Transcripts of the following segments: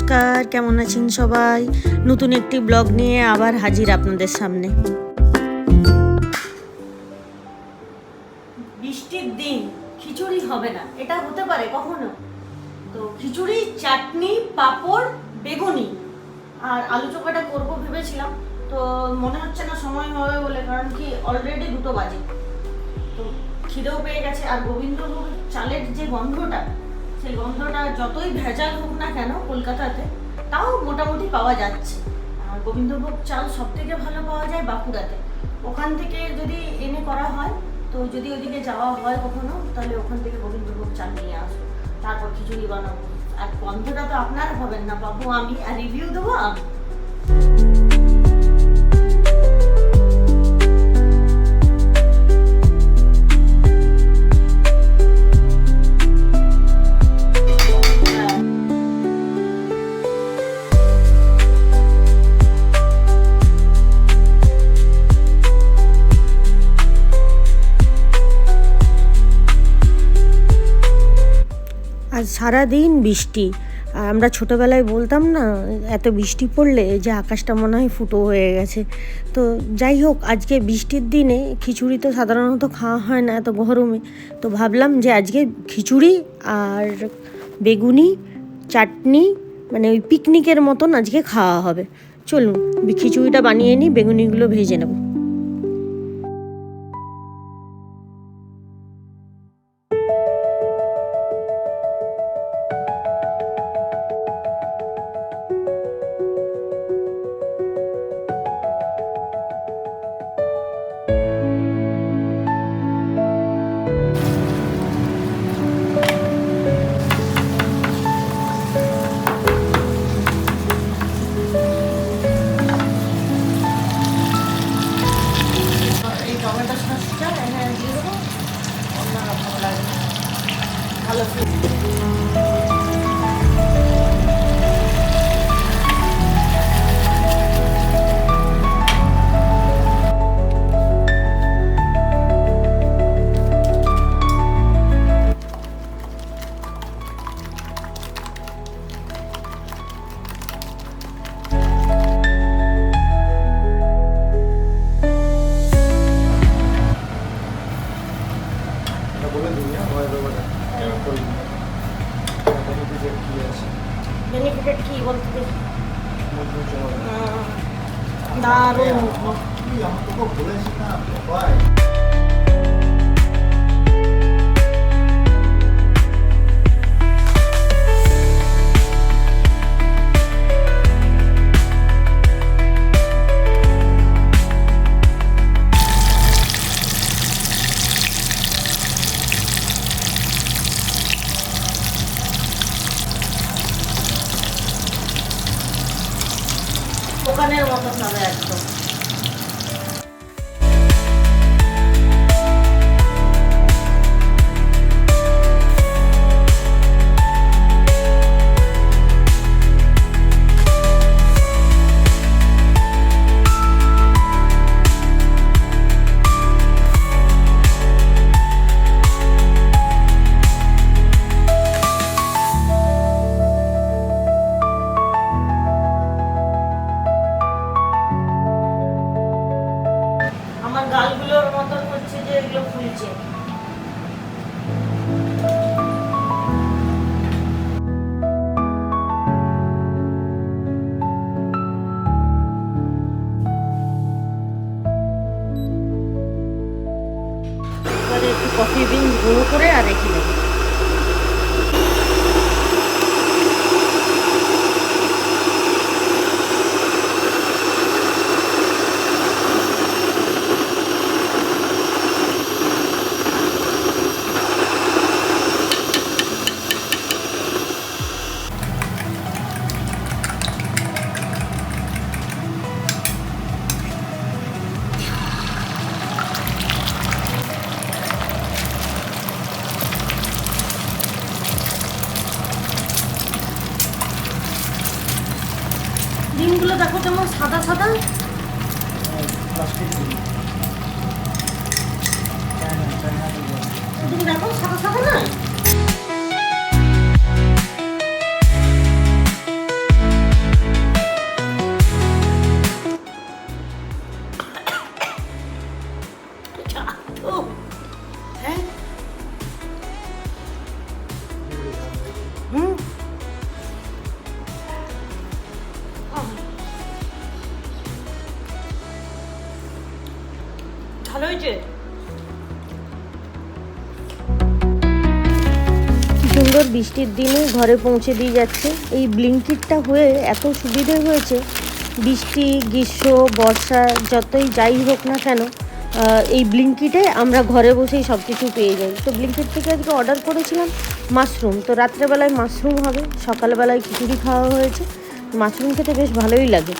নমস্কার, কেমন আছেন সবাই? নতুন একটি ব্লগ নিয়ে আবার হাজির আপনাদের সামনে। বৃষ্টির দিন খিচুড়ি হবে না, এটা হতে পারে কখনো? তো খিচুড়ি, চাটনি, পাঁপড়, বেগুনি আর আলু চোখাটা করবো ভেবেছিলাম, তো মনে হচ্ছে না সময় হবে বলে, কারণ কি অলরেডি 2টো বাজে। তো খিদেও পেয়ে গেছে, আর গোবিন্দভোগ চালের যে গন্ধটা, সেই গন্ধটা যতই ভেজাল হোক না কেন কলকাতাতে, তাও মোটামুটি পাওয়া যাচ্ছে। আর গোবিন্দভোগ চাল সব থেকে ভালো পাওয়া যায় বাঁকুড়াতে। ওখান থেকে যদি এনে করা হয়, তো যদি ওদিকে যাওয়া হয় কখনো, তাহলে ওখান থেকে গোবিন্দভোগ চাল নিয়ে আসবো, তারপর খিচুড়ি বানাবো। আর গন্ধটা তো আপনারা পাবেন না, পাবো আমি, আর রিভিউ দেবো আমি। আজ সারাদিন বৃষ্টি। আর আমরা ছোটোবেলায় বলতাম না, এত বৃষ্টি পড়লে যে আকাশটা মনে হয় ফুটো হয়ে গেছে। তো যাই হোক, আজকে বৃষ্টির দিনে খিচুড়ি তো সাধারণত খাওয়া হয় না এত গরমে, তো ভাবলাম যে আজকে খিচুড়ি আর বেগুনি চাটনি, মানে ওই পিকনিকের মতন আজকে খাওয়া হবে। চলুন খিচুড়িটা বানিয়ে নিই, বেগুনিগুলো ভেজে নেব। টমেটো সসটা এখানে দিয়ে দেবো, অন্যরকম লাগবে, ভালো বেনিফিটেড কি বলতে দেখি। দারুণ। দোকানের মতো হবে একদম। আমার গালগুলোর মতন হচ্ছে যে এগুলো ফুলছে। এবারে একটু কফি বিনস গুঁড়ো করে আর রেখে দেবো। ডিমগুলো দেখো যেমন সাদা সাদা, তুমি দেখো সাদা সাদা না। ভালো হয়েছে। সুন্দর বৃষ্টির দিনে ঘরে পৌঁছে দিয়ে যাচ্ছে। এই ব্লিঙ্কিটটা হয়ে এত সুবিধে হয়েছে, বৃষ্টি গ্রীষ্ম বর্ষা যতই যাই হোক না কেন, এই ব্লিঙ্কিটে আমরা ঘরে বসেই সব কিছু পেয়ে যাই। তো ব্লিঙ্কিট থেকে আজকে অর্ডার করেছিলাম মাশরুম। তো রাত্রেবেলায় মাশরুম হবে, সকালবেলায় খিচুড়ি খাওয়া হয়েছে। মাশরুম খেতে বেশ ভালোই লাগে।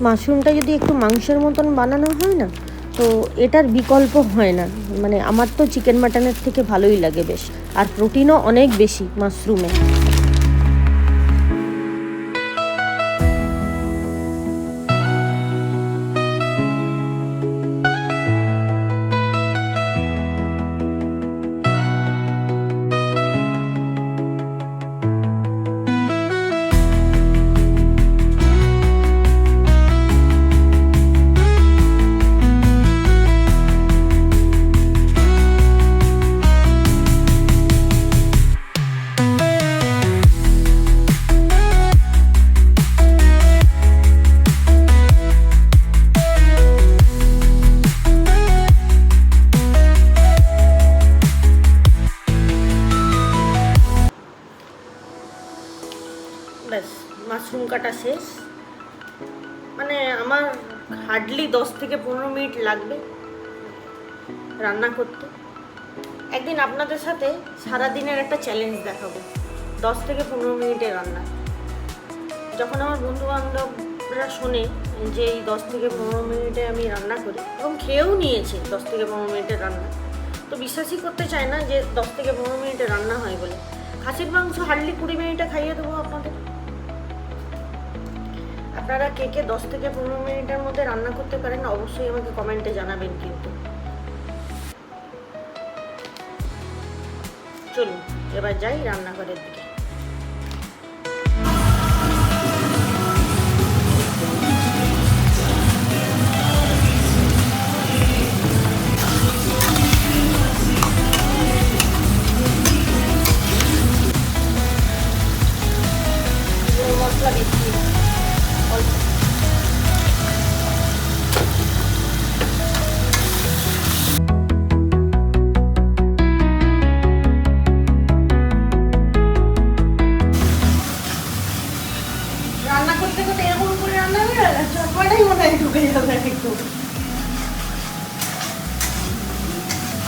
মাশরুমটা যদি একটু মাংসের মতন বানানো হয় না, তো এটার বিকল্প হয় না। মানে আমার তো চিকেন মাটনের থেকে ভালোই লাগে বেশ, আর প্রোটিনও অনেক বেশি মাশরুমে। ব্যাস মাশরুম কাটা শেষ। মানে আমার হার্ডলি 10 থেকে 15 মিনিট লাগবে রান্না করতে। একদিন আপনাদের সাথে সারাদিনের একটা চ্যালেঞ্জ দেখাবো, 10 থেকে 15 মিনিটের রান্না। যখন আমার বন্ধু বান্ধবরা শোনে যে এই 10 থেকে 15 মিনিটে আমি রান্না করি, এবং খেয়েও নিয়েছে 10 থেকে 15 মিনিটের রান্না, তো বিশ্বাসই করতে চায় না যে 10 থেকে 15 মিনিটে রান্না হয় বলে। খাসির মাংস হার্ডলি 20 মিনিটে খাইয়ে দেবো আপনাদের। আপনারা কে কে 10 থেকে 15 মিনিটের মধ্যে রান্না করতে পারেন অবশ্যই আমাকে কমেন্টে জানাবেন। কিন্তু চলুন এবার যাই রান্নাঘরের দিকে। মশলা দিচ্ছি অল্প। রান্না করতে করতে এরকম করে রান্না হবে, চটপটাই মনে হয় ঢুকে যাবে একটু।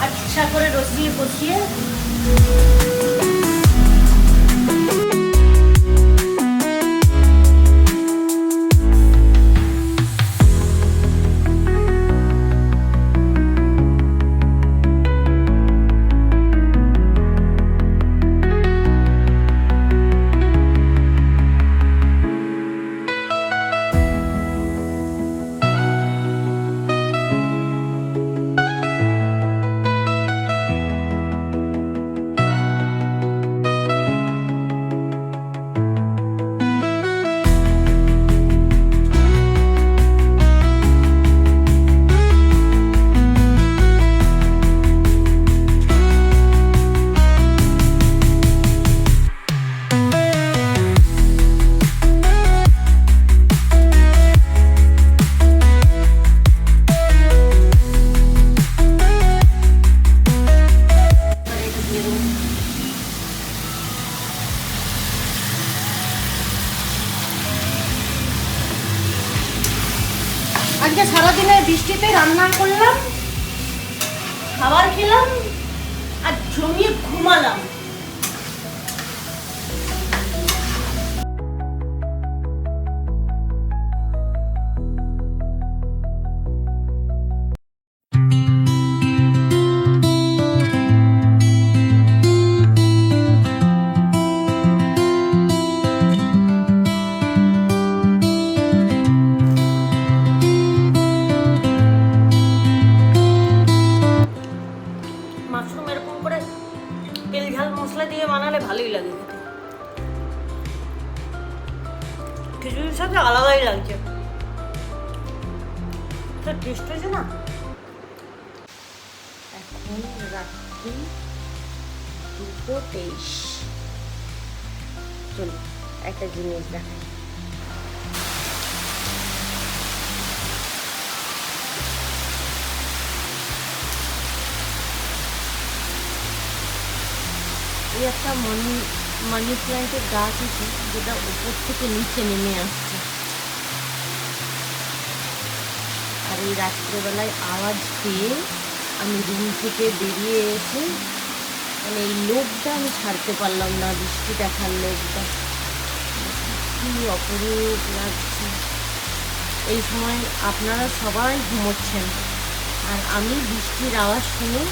আচ্ছা করে রসিয়ে কষিয়ে আজকে সারাদিনের বৃষ্টিতে রান্না করলাম, খাবার খেলাম আর জমিয়ে ঘুমালাম। মাশরুম এরকম করে তেল ঝাল মশলা দিয়ে বানালে ভালোই লাগে খেতে। খিচুড়ির সাথে আলাদাই লাগছে, টেস্ট হয়েছে না। এখন রাত্রি 2:23। চলুন একটা জিনিস দেখাই। এই একটা মানি প্ল্যান্টের গাছ আছে যেটা উপর থেকে নিচে নেমে আসছে। আর এই রাত্রেবেলায় আওয়াজ পেয়ে আমি রুম থেকে বেরিয়ে এসে মানে এই লোকটা আমি ছাড়তে পারলাম না, বৃষ্টি দেখার লোকটা কি অপরূপ লাগছে। এই সময় আপনারা সবাই ঘুমোচ্ছেন আর আমি বৃষ্টির আওয়াজ শুনে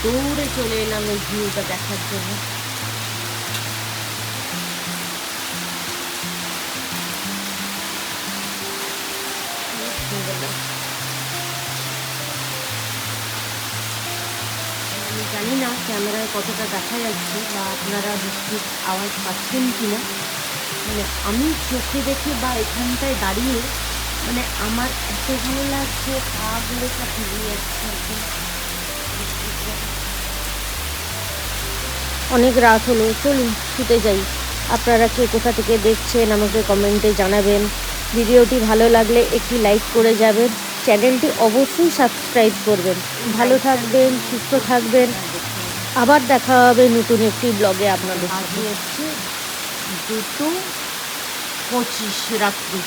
দৌড়ে চলে এলাম এই ভিউটা দেখার জন্য। আমি জানি না ক্যামেরায় কতটা দেখা যাচ্ছে বা আপনারা বৃষ্টির আওয়াজ পাচ্ছেন কি না। মানে আমি চোখে দেখে বা এখানটায় দাঁড়িয়ে মানে আমার এত ভালো লাগছে, পাগুলো সব ভিজে যাচ্ছে। অনেক রাত হলো, চলুন শুতে যাই। আপনারা কে কোথা থেকে দেখছেন আমাকে কমেন্টে জানাবেন। ভিডিওটি ভালো লাগলে একটি লাইক করে যাবেন, চ্যানেলটি অবশ্যই সাবস্ক্রাইব করবেন। ভালো থাকবেন, সুস্থ থাকবেন, আবার দেখা হবে নতুন একটি ব্লগে আপনাদের সাথে। আজকে হচ্ছে 2:25 রাত্রি।